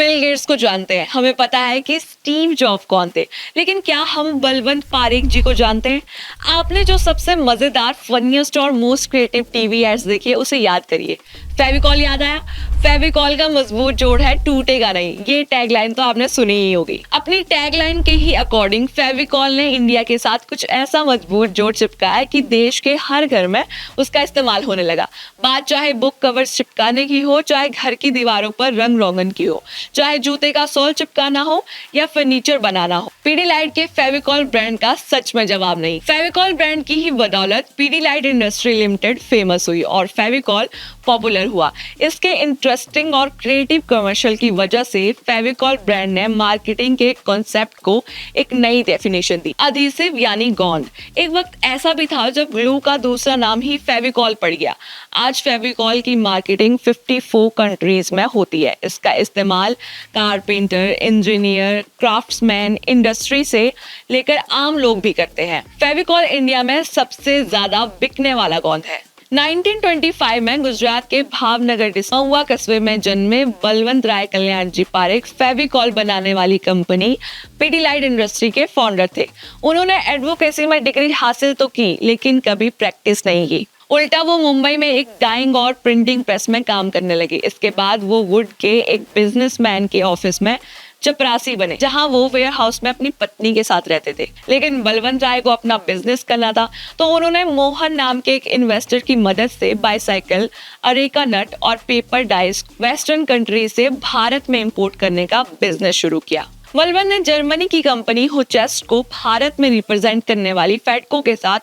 Bill Gates को जानते हैं, हमें पता है कि स्टीव जॉब कौन थे, लेकिन क्या हम बलवंत पारेख जी को जानते हैं? आपने जो सबसे मजेदार, फनीस्ट और मोस्ट क्रिएटिव टीवी एड्स देखी है उसे याद करिए। फेविकॉल याद आया? फेविकॉल का मजबूत जोड़ है, टूटेगा नहीं। ये टैगलाइन तो आपने सुनी ही होगी। अपनी टैगलाइन के ही अकॉर्डिंग फेविकॉल ने इंडिया के साथ कुछ ऐसा मजबूत जोड़ चिपकाया कि देश के हर घर में उसका इस्तेमाल होने लगा। बात चाहे बुक कवर चिपकाने की हो, चाहे घर की दीवारों पर रंग रोगन की हो, चाहे जूते का सोल चिपकाना हो या फर्नीचर बनाना हो, पीडीलाइट के फेविकॉल ब्रांड का सच में जवाब नहीं। फेविकॉल ब्रांड की ही बदौलत पीडीलाइट इंडस्ट्री लिमिटेड फेमस हुई और फेविकॉल पॉपुलर हुआ। इसके इंटरेस्टिंग और क्रिएटिव कमर्शियल की वजह से फेविकॉल ब्रांड ने मार्केटिंग के कॉन्सेप्ट को एक नई डेफिनेशन दी, अधेसिव यानी गोंद। एक वक्त ऐसा भी था जब ग्लू का दूसरा नाम ही फेविकॉल पड़ गया। आज फेविकॉल की मार्केटिंग 54 कंट्रीज में होती है। इसका इस्तेमाल कारपेंटर, इंजीनियर, क्राफ्ट्समैन, इंडस्ट्री से लेकर आम लोग भी करते हैं। फेविकॉल इंडिया में सबसे ज्यादा बिकने वाला गोंद है। 1925 में गुजरात के भावनगर महुआ कस्बे में जन्मे बलवंत राय कल्याण जी पारेख फेविकॉल बनाने वाली कंपनी पीडीलाइट इंडस्ट्री के फाउंडर थे। उन्होंने एडवोकेसी में डिग्री हासिल तो की, लेकिन कभी प्रैक्टिस नहीं की। उल्टा वो मुंबई में एक डाइंग और प्रिंटिंग प्रेस में काम करने लगे। इसके बाद वो वुड के एक बिजनेसमैन के ऑफिस में चपरासी बने, जहां वो वेयर हाउस में अपनी पत्नी के साथ रहते थे। लेकिन बलवंत राय को अपना बिजनेस करना था, तो उन्होंने मोहन नाम के एक इन्वेस्टर की मदद से बाइसाइकिल, अरेका नट और पेपर डाइस वेस्टर्न कंट्री से भारत में इंपोर्ट करने का बिजनेस शुरू किया। बलवंत ने जर्मनी की कंपनी होचेस्ट को भारत में रिप्रेजेंट करने वाली फेडको के साथ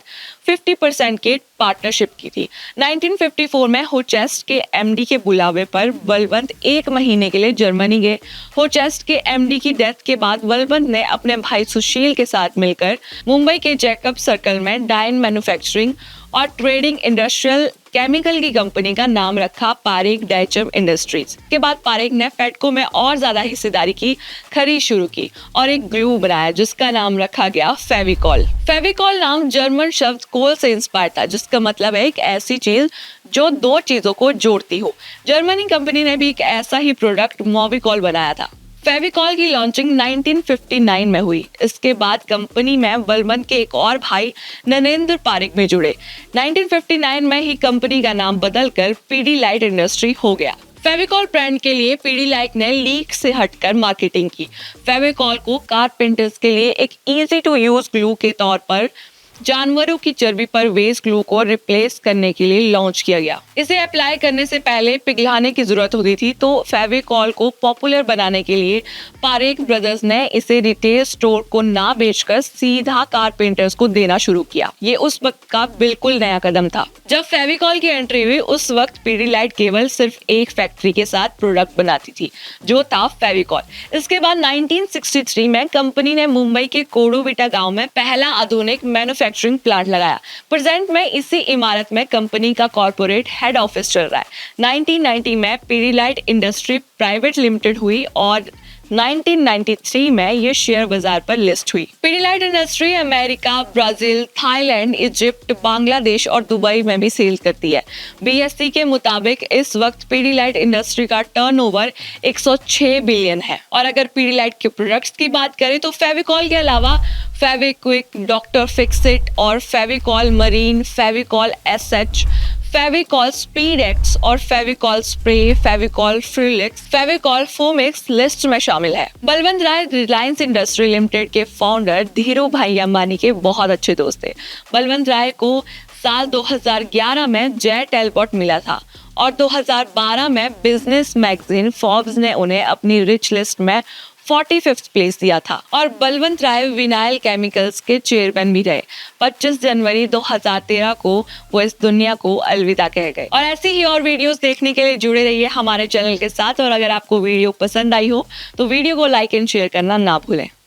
50% के पार्टनरशिप की थी। 1954 में होचेस्ट के एमडी के बुलावे पर बलवंत 1 महीने के लिए जर्मनी गए। होचेस्ट के एमडी की डेथ के बाद बलवंत ने अपने भाई सुशील के साथ मिलकर मुंबई के जैकब सर्कल में डाइन मैन्युफैक्चरिंग और ट्रेडिंग इंडस्ट्रियल केमिकल की कंपनी का नाम रखा पारेख डाइचम इंडस्ट्रीज। के बाद पारेख ने फेडको में और ज्यादा हिस्सेदारी की खरीद शुरू की और एक ग्लू बनाया जिसका नाम रखा गया फेविकॉल। फेविकॉल नाम जर्मन शब्द कोल से इंस्पायर था, जिसका मतलब है एक ऐसी चीज जो दो चीजों को जोड़ती हो। जर्मनी कंपनी ने भी एक ऐसा ही प्रोडक्ट मोविकॉल बनाया था। फेविकॉल की लॉन्चिंग 1959 में हुई। इसके बाद कंपनी में बलवंत के एक और भाई नरेंद्र पारेख में जुड़े। 1959 में ही कंपनी का नाम बदलकर पीडीलाइट इंडस्ट्री हो गया। फेविकॉल ब्रांड के लिए पीडीलाइट ने लीक से हटकर मार्केटिंग की। फेविकॉल को कारपेंटर्स के लिए एक इजी टू यूज ग्लू के तौर पर जानवरों की चर्बी पर वेस्ट ग्लू को रिप्लेस करने के लिए लॉन्च किया गया। इसे अप्लाई करने से पहले पिघलाने की जरूरत होती थी, तो फेविकॉल को पॉपुलर बनाने के लिए पारेख ब्रदर्स ने इसे रिटेल स्टोर को ना बेचकर सीधा कारपेंटर्स को देना शुरू किया। ये उस वक्त का बिल्कुल नया कदम था। जब फेविकॉल की एंट्री हुई उस वक्त पीडीलाइट केवल सिर्फ एक फैक्ट्री के साथ प्रोडक्ट बनाती थी, जो था फेविकॉल। इसके बाद 1963 में कंपनी ने मुंबई के कोडोबिटा गांव में पहला आधुनिक मैन्युफैक्चरिंग प्लांट लगाया। प्रेजेंट में इसी इमारत में कंपनी का कॉर्पोरेट हेड ऑफिस चल रहा है। 1990 में पीडीलाइट इंडस्ट्री प्राइवेट लिमिटेड हुई और 1993 में ये शेयर बाजार पर लिस्ट हुई। Pidilite industry America, Brazil, Thailand, Egypt, Bangladesh और दुबई में भी सेल करती है। बीएसई के मुताबिक इस वक्त पीडीलाइट इंडस्ट्री का टर्नओवर 106 बिलियन है। और अगर पीडीलाइट के प्रोडक्ट्स की बात करें तो फेविकॉल के अलावा फेविक्विक, डॉक्टर फिक्सिट और Fevicol marine, Fevicol SH, Fevicol speed x और फेविकॉल स्प्रे, फेविकॉल फ्रीलिक्स, फेविकॉल फोमिक्स लिस्ट में शामिल है। बलवंत राय रिलायंस इंडस्ट्री लिमिटेड के फाउंडर धीरू भाई अंबानी के बहुत अच्छे दोस्त थे। बलवंत राय को साल 2011 में जय टेलबॉट मिला था और 2012 में बिजनेस मैगजीन फोर्ब्स ने उन्हें अपनी रिच लिस्ट में 45th प्लेस दिया था। और बलवंत राय विनाइल केमिकल्स के चेयरमैन भी रहे। 25 जनवरी 2013 को वो इस दुनिया को अलविदा कह गए। और ऐसी ही और वीडियोस देखने के लिए जुड़े रहिए हमारे चैनल के साथ। और अगर आपको वीडियो पसंद आई हो तो वीडियो को लाइक एंड शेयर करना ना भूलें।